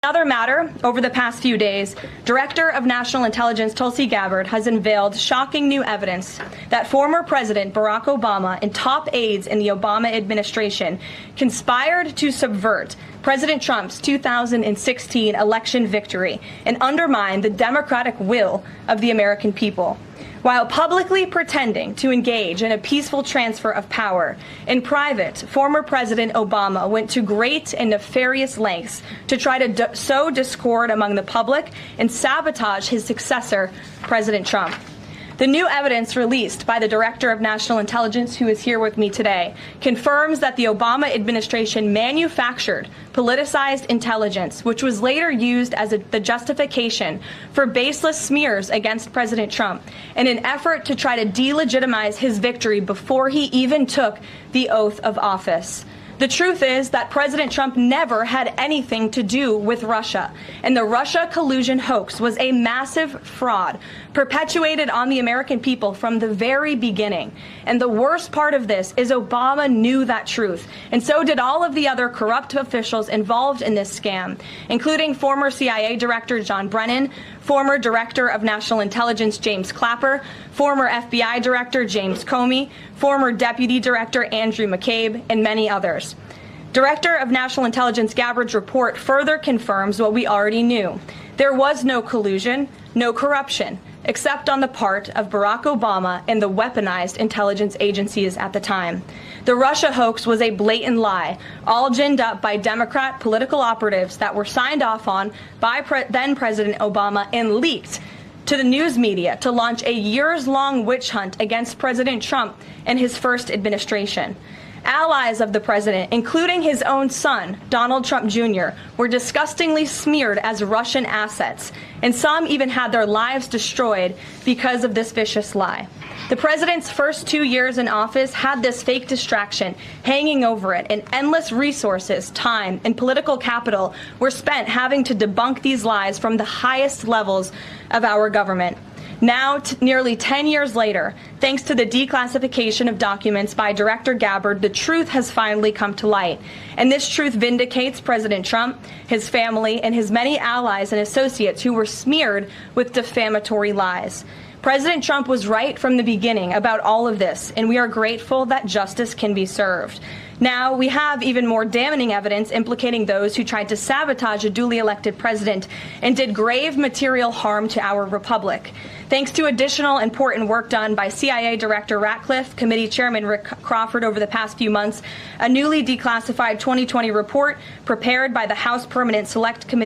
Another matter, over the past few days, Director of National Intelligence Tulsi Gabbard has unveiled shocking new evidence that former President Barack Obama and top aides in the Obama administration conspired to subvert President Trump's 2016 election victory and undermine the democratic will of the American people. While publicly pretending to engage in a peaceful transfer of power, in private, former President Obama went to great and nefarious lengths to try to sow discord among the public and sabotage his successor, President Trump. The new evidence released by the Director of National Intelligence, who is here with me today, confirms that the Obama administration manufactured politicized intelligence, which was later used as the justification for baseless smears against President Trump in an effort to try to delegitimize his victory before he even took the oath of office. The truth is that President Trump never had anything to do with Russia, and the Russia collusion hoax was a massive fraud perpetuated on the American people from the very beginning. And the worst part of this is Obama knew that truth, and so did all of the other corrupt officials involved in this scam, including former CIA Director John Brennan, former Director of National Intelligence James Clapper, former FBI Director James Comey, former Deputy Director Andrew McCabe, and many others. Director of National Intelligence Gabbard's report further confirms what we already knew. There was no collusion, no corruption, except on the part of Barack Obama and the weaponized intelligence agencies at the time. The Russia hoax was a blatant lie, all ginned up by Democrat political operatives that were signed off on by then President Obama and leaked to the news media to launch a years-long witch hunt against President Trump and his first administration. Allies of the president, including his own son, Donald Trump Jr., were disgustingly smeared as Russian assets, and some even had their lives destroyed because of this vicious lie. The president's first 2 years in office had this fake distraction hanging over it, and endless resources, time, and political capital were spent having to debunk these lies from the highest levels of our government. Now, nearly 10 years later, thanks to the declassification of documents by Director Gabbard, the truth has finally come to light. And this truth vindicates President Trump, his family, and his many allies and associates who were smeared with defamatory lies. President Trump was right from the beginning about all of this, and we are grateful that justice can be served. Now, we have even more damning evidence implicating those who tried to sabotage a duly elected president and did grave material harm to our republic. Thanks to additional important work done by CIA Director Ratcliffe, Committee Chairman Rick Crawford over the past few months, a newly declassified 2020 report prepared by the House Permanent Select Committee